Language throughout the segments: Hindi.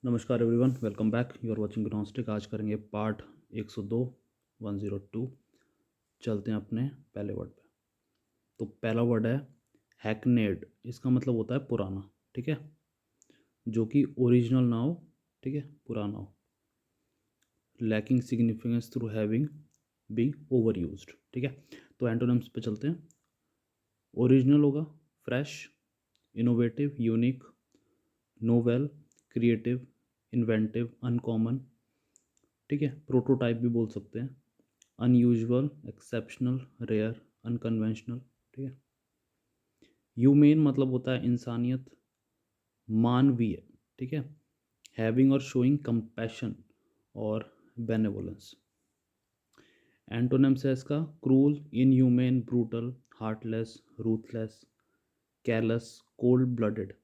नमस्कार everyone, welcome back. You are watching Gnostic. आज करेंगे पार्ट 102 102। चलते हैं अपने पहले वर्ड पे। तो पहला वर्ड है हैकनेड। इसका मतलब होता है पुराना, ठीक है, जो कि ओरिजिनल ना हो, ठीक है, पुराना हो। Lacking significance through having being over used, ठीक है। तो एंटोनिम्स पे चलते हैं। ओरिजिनल होगा fresh, innovative, unique, novel, creative, inventive, uncommon, ठीक है। प्रोटोटाइप भी बोल सकते हैं। अनयूजुअल, एक्सेप्शनल, रेयर, अनकन्वेंशनल, ठीक है। ह्यूमेन मतलब होता है इंसानियत, मानवीय, ठीक है। हैविंग और शोइंग कंपैशन और बेनेवोलेंस। एंटोनिम्स है इसका cruel, inhumane, brutal, heartless, ruthless, callus, cold blooded,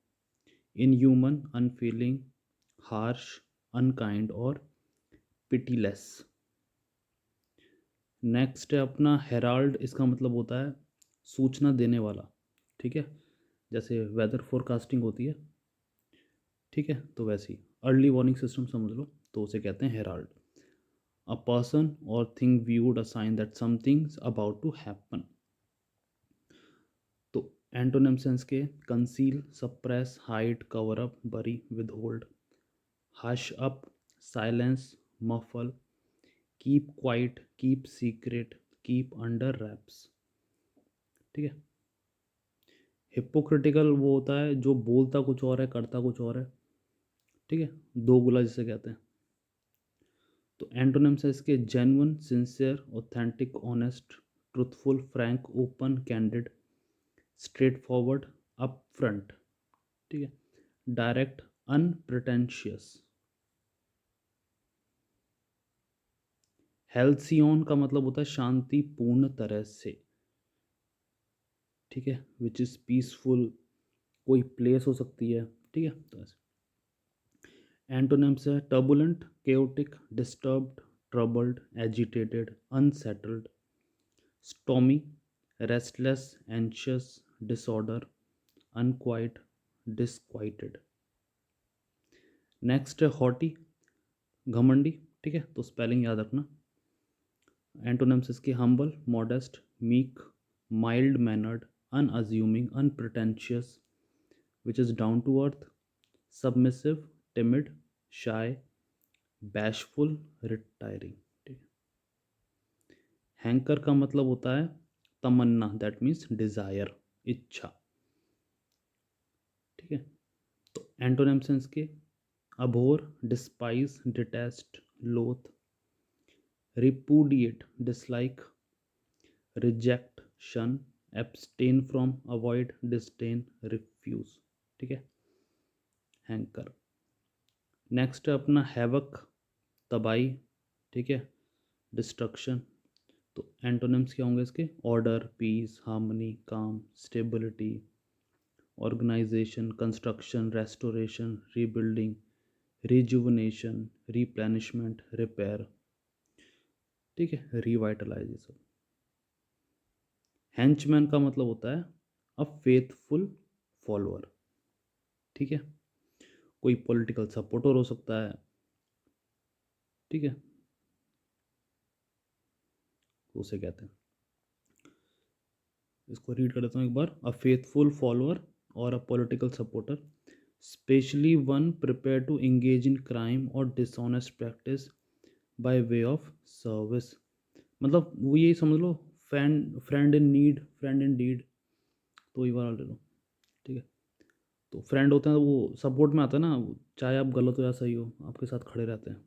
inhuman, unfailing, harsh, unkind और पिटीलेस। नेक्स्ट है अपना हेराल्ड। इसका मतलब होता है सूचना देने वाला, ठीक है। जैसे वेदर फोरकास्टिंग होती है, ठीक है, तो वैसे ही अर्ली वार्निंग सिस्टम समझ लो, तो उसे कहते हैं herald. A person or thing viewed a sign that something's about to happen. तो एंटोनिम सेंस के conceal, suppress, hide, cover up, bury, withhold, hush up, silence, muffle, keep quiet, keep secret, keep under wraps, ठीक है। हिपोक्रिटिकल वो होता है जो बोलता कुछ और है करता कुछ और है, ठीक है, दोगुला जिसे कहते हैं। तो एंटोनिम्स है इसके genuine, sincere, authentic, honest, truthful, Frank, open, candid, straight forward, up front, ठीक है, डायरेक्ट, अनप्रिटेंशियस। हेल्सियन का मतलब होता है शांतिपूर्ण तरह से, ठीक है, विच इज़ पीसफुल। कोई प्लेस हो सकती है, ठीक है, तो ऐसे। एंटोनिम्स है turbulent, chaotic, disturbed, troubled, agitated, unsettled, stormy, restless, anxious, disorder, unquiet, disquieted. Next है हॉटी, घमंडी, ठीक है, तो स्पेलिंग याद रखना। एंटोनिम्स इसके humble, modest, meek, mild mannered, unassuming, unpretentious, which is down to earth, submissive, timid, shy, bashful, retiring, ठीक है। हैंकर का मतलब होता है तमन्ना, दैट मीन्स डिजायर, इच्छा, ठीक है। तो एंटोनिम्स के Abor, despise, detest, loathe, repudiate, dislike, reject, shun, abstain from, avoid, disdain, refuse, ठीक है, हैंकर। नेक्स्ट है अपना हैवक, तबाही, ठीक है, डिस्ट्रक्शन। तो एंटोनिम्स क्या होंगे इसके order, peace, harmony, calm, stability, organisation, construction, restoration, rebuilding, rejuvenation, replenishment, repair, ठीक है, रिवाइटलाइजेशन। हैंचमैन का मतलब होता है अ फेथफुल फॉलोअर, ठीक है, कोई पॉलिटिकल सपोर्टर हो सकता है, ठीक है, तो उसे कहते हैं। इसको रीड कर देता हूँ एक बार। अ फेथफुल फॉलोअर और a political supporter, specially one prepare to engage in crime और dishonest practice by way of service. मतलब वो यही समझ लो, friend, friend in need, friend in deed, तो ये वाला ले लो, ठीक है। तो फ्रेंड होते हैं वो सपोर्ट में आता है ना, चाहे आप गलत हो या सही हो, आपके साथ खड़े रहते हैं।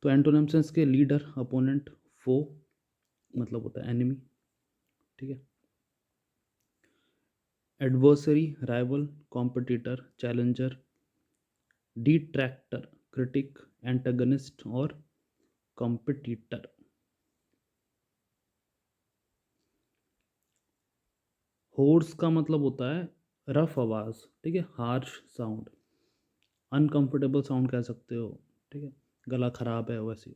तो एंटोनिम्स के लीडर, अपोनेंट, फो मतलब होता है एनिमी, ठीक है। Adversary, rival, competitor, challenger, detractor, critic, antagonist और कॉम्पिटिटर। होर्स का मतलब होता है रफ आवाज़, ठीक है, हार्श साउंड, अनकंफर्टेबल साउंड कह सकते हो, ठीक है, गला खराब है वैसे,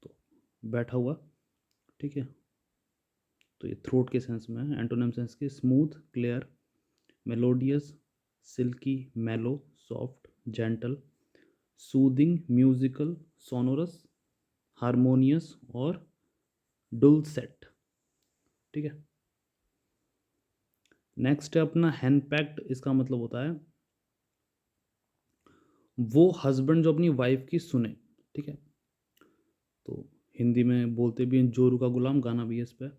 तो बैठा हुआ, ठीक है। तो ये थ्रोट के सेंस में है। एंटोनिम सेंस के स्मूथ, क्लियर, मेलोडियस, सिल्की, मेलो, soft, gentle, soothing, musical, sonorous, harmonious और डुलसेट। ठीक है। नेक्स्ट है अपना हैंडपैक्ड। इसका मतलब होता है वो हस्बैंड जो अपनी वाइफ की सुने। ठीक है। तो हिंदी में बोलते भी हैं जोरू का गुलाम, गाना भी है इस पर।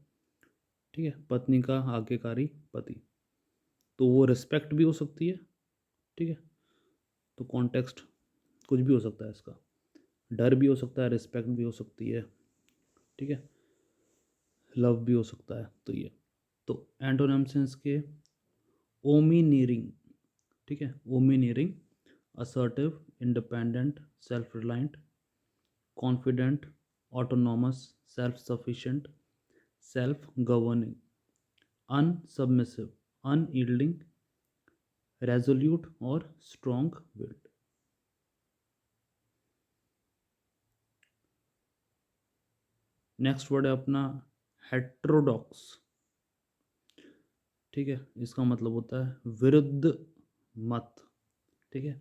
ठीक है। पत्नी का आज्ञाकारी पति, तो वो रिस्पेक्ट भी हो सकती है। ठीक है। तो कॉन्टेक्स्ट कुछ भी हो सकता है इसका, डर भी हो सकता है, रिस्पेक्ट भी हो सकती है। ठीक है। लव भी हो सकता है। तो ये तो एंटोनिम्स के ओमिनियरिंग। ठीक है। Domineering, assertive, independent, self reliant, confident, autonomous, self sufficient, self governing, unsubmissive, unyielding, resolute और स्ट्रॉन्ग विल्ड। नेक्स्ट वर्ड है अपना हेट्रोडॉक्स। ठीक है। इसका मतलब होता है विरुद्ध मत। ठीक है।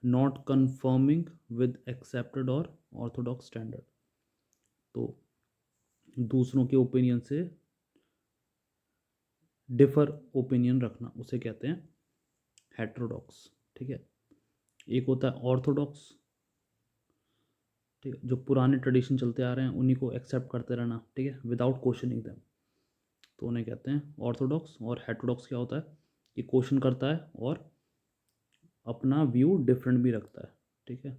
नॉट कन्फर्मिंग विद एक्सेप्टेड और ऑर्थोडॉक्स स्टैंडर्ड, तो दूसरों के ओपिनियन से डिफर ओपिनियन रखना उसे कहते हैं हेट्रोडॉक्स। ठीक है। एक होता है ऑर्थोडॉक्स। ठीक है। जो पुराने ट्रेडिशन चलते आ रहे हैं उन्हीं को एक्सेप्ट करते रहना। ठीक है। विदाउट क्वेश्चनिंग देम, तो उन्हें कहते हैं ऑर्थोडॉक्स। और हेट्रोडॉक्स क्या होता है कि क्वेश्चन करता है और अपना व्यू डिफरेंट भी रखता है। ठीक है।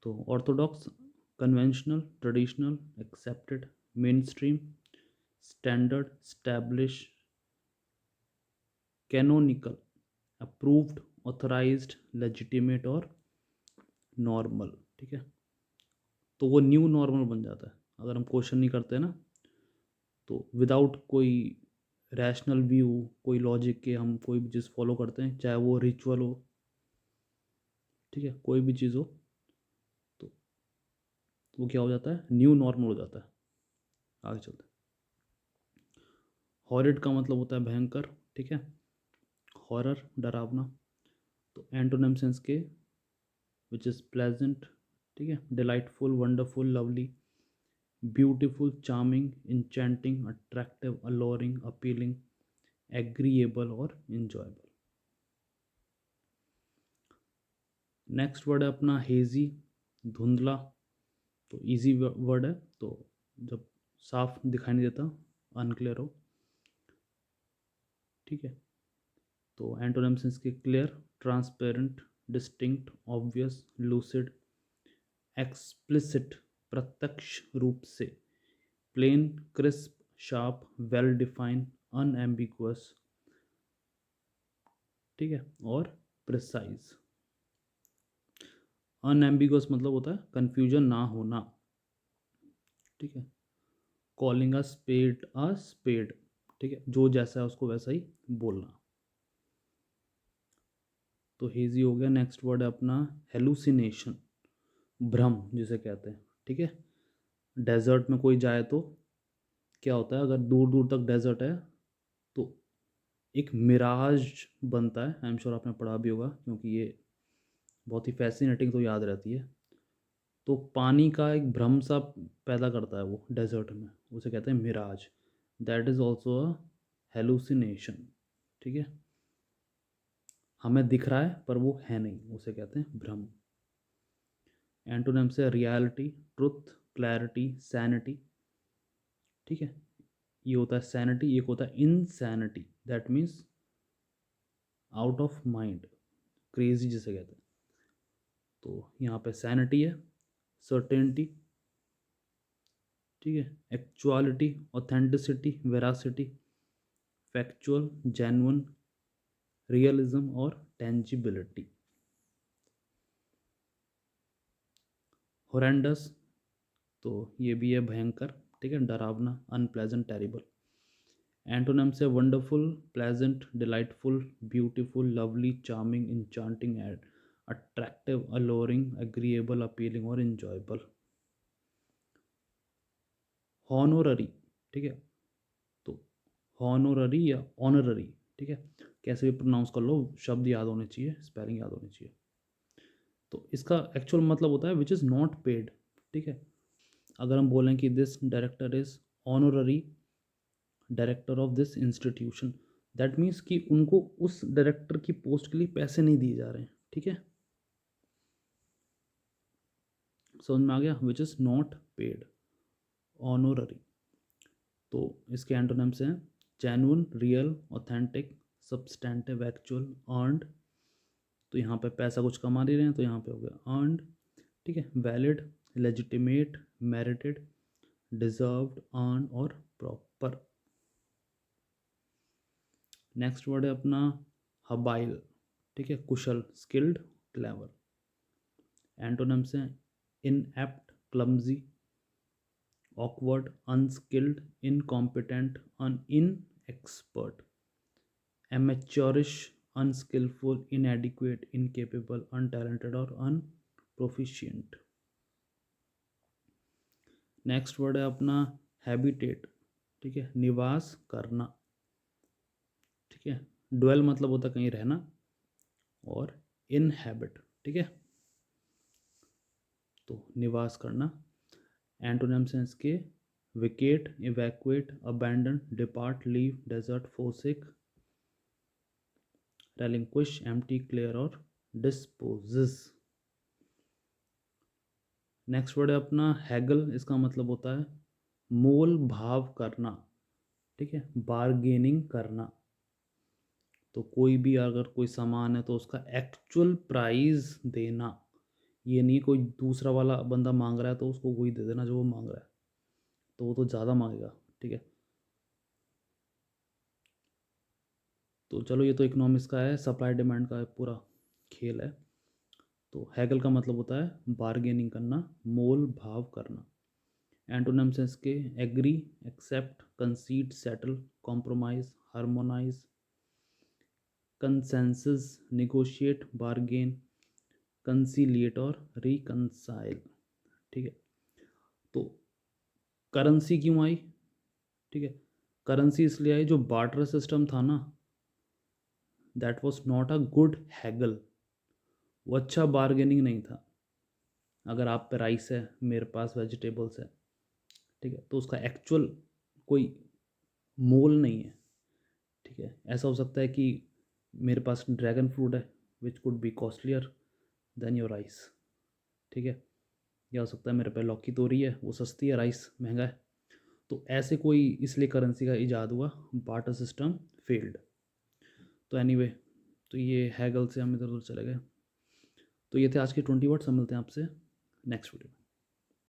तो Orthodox, conventional, traditional, accepted, main stream, standard, establish, canonical, approved, authorised, legitimate और नॉर्मल। ठीक है। तो वो न्यू नॉर्मल बन जाता है अगर हम क्वेश्चन नहीं करते ना, तो विदाउट कोई रैशनल व्यू, कोई लॉजिक के हम कोई भी चीज़ फॉलो करते हैं, चाहे वो रिचुअल हो। ठीक है। कोई भी चीज़ हो तो वो क्या हो जाता है, न्यू नॉर्मल हो जाता है। आगे चलते हैं। हॉरिड का मतलब होता है भयंकर। ठीक है। हॉरर, डरावना। तो एंटोनिम सेंस के विच इज़ प्लेजेंट। ठीक है। Delightful, wonderful, lovely, beautiful, charming, enchanting, attractive, alluring, appealing, agreeable और इंजॉयबल। नेक्स्ट वर्ड है अपना हेजी, धुंधला। तो इजी वर्ड है, तो जब साफ दिखाई नहीं देता, अनक्लियर हो। ठीक है। तो एंटोनिम्स इसके clear, transparent, distinct, obvious, lucid, explicit, प्रत्यक्ष रूप से, plain, crisp, sharp, well define, unambiguous. ठीक है। और प्रिसाइज। अनएम्बिगुअस मतलब होता है कंफ्यूजन ना होना। ठीक है। Calling a spade. ठीक है। जो जैसा है उसको वैसा ही बोलना। तो हेजी हो गया। नेक्स्ट वर्ड है अपना हेलुसिनेशन, भ्रम जिसे कहते हैं। ठीक है। डेजर्ट में कोई जाए तो क्या होता है, अगर दूर दूर तक डेजर्ट है तो एक मिराज बनता है। आई एम श्योर आपने पढ़ा भी होगा, क्योंकि ये बहुत ही फैसिनेटिंग तो याद रहती है। तो पानी का एक भ्रम सा पैदा करता है वो डेजर्ट में, उसे कहते हैं mirage. That is also a hallucination. ठीक है। हमें दिख रहा है पर वो है नहीं, उसे कहते हैं भ्रम। एंटोनिम से रियलिटी, ट्रुथ, क्लैरिटी, सैनिटी। ठीक है। ये होता है सैनिटी, एक होता है insanity, that means out of mind, crazy जिसे कहते हैं। तो यहाँ पे सैनिटी है, सर्टेनिटी। ठीक है। Actuality, authenticity, veracity, factual, genuine, realism और टेंजिबिलिटी। हॉरेंडस, तो ये भी है भयंकर। ठीक है। डरावना, अनप्लेजेंट, टेरिबल। एंटोनिम से wonderful, pleasant, delightful, beautiful, lovely, charming, enchanting, attractive, alluring, agreeable, appealing और इंजॉयबल। हॉनोररी। ठीक है। तो हॉनोररी या ऑनररी। ठीक है। कैसे भी प्रोनाउंस कर लो, शब्द याद होने चाहिए, स्पेलिंग याद होनी चाहिए। तो इसका एक्चुअल मतलब होता है विच इज़ नॉट पेड, ठीक है। अगर हम बोलें कि this director is honorary director of this institution, that means कि उनको उस डायरेक्टर की पोस्ट के लिए पैसे नहीं दिए जा रहे हैं, ठीक है। समझ में आ गया, which is not paid, honorary. तो इसके एंटोनिम्स हैं genuine, real, authentic, substantive, actual, earned. तो यहाँ पे पैसा कुछ कमा नहीं रहे हैं तो यहाँ पे हो गया अर्नड, ठीक है। Valid, legitimate, married, deserved, earn और प्रॉपर। नेक्स्ट वर्ड है अपना हबाइल, ठीक है, कुशल, स्किल्ड, क्लेवर। एंटोनिम्स हैं inept, clumsy, awkward, unskilled, incompetent, inexpert, amateurish, unskillful, inadequate, incapable, untalented और unproficient। नेक्स्ट वर्ड है अपना हैबिटेट, ठीक है, निवास करना, ठीक है। ड्वेल मतलब होता है कहीं रहना, और इनहैबिट, ठीक है, तो निवास करना। एंटोनिम्स हैं इसके vacate, evacuate, abandon, depart, leave, desert, forsake, relinquish, empty, clear और disposes। नेक्स्ट वर्ड है अपना हैगल, इसका मतलब होता है मोल भाव करना, ठीक है, बार्गेनिंग करना। तो कोई भी अगर कोई सामान है तो उसका एक्चुअल प्राइस देना, ये नहीं कोई दूसरा वाला बंदा मांग रहा है तो उसको वही दे देना जो वो मांग रहा है, तो वो तो ज़्यादा मांगेगा, ठीक है। तो चलो ये तो इकोनॉमिक्स का है, सप्लाई डिमांड का पूरा खेल है। तो हैगल का मतलब होता है बार्गेनिंग करना, मोल भाव करना। एंटोनिम्स हैं इसके agree, accept, concede, settle, compromise, harmonize, consensus, negotiate, bargain, conciliate और रिकंसाइल, ठीक है। तो करेंसी क्यों आई, ठीक है, करेंसी इसलिए आई जो बार्टर सिस्टम था ना, that was not a good Hegel, वो अच्छा बार्गेनिंग नहीं था। अगर आप पे राइस है, मेरे पास वेजिटेबल्स है, ठीक है, तो उसका एक्चुअल कोई मोल नहीं है, ठीक है। ऐसा हो सकता है कि मेरे पास ड्रैगन फ्रूट है which could be costlier then your rice, ठीक है। या हो सकता है मेरे पे लौकी तोरी है, वो सस्ती है, राइस महंगा है। तो ऐसे कोई इसलिए करेंसी का इजाद हुआ, बार्टर सिस्टम फेल्ड। तो एनीवे, तो ये हैगल से हम इधर उधर चले गए। तो ये थे आज के 20 वर्ड्स, हम मिलते हैं आपसे नेक्स्ट वीडियो में।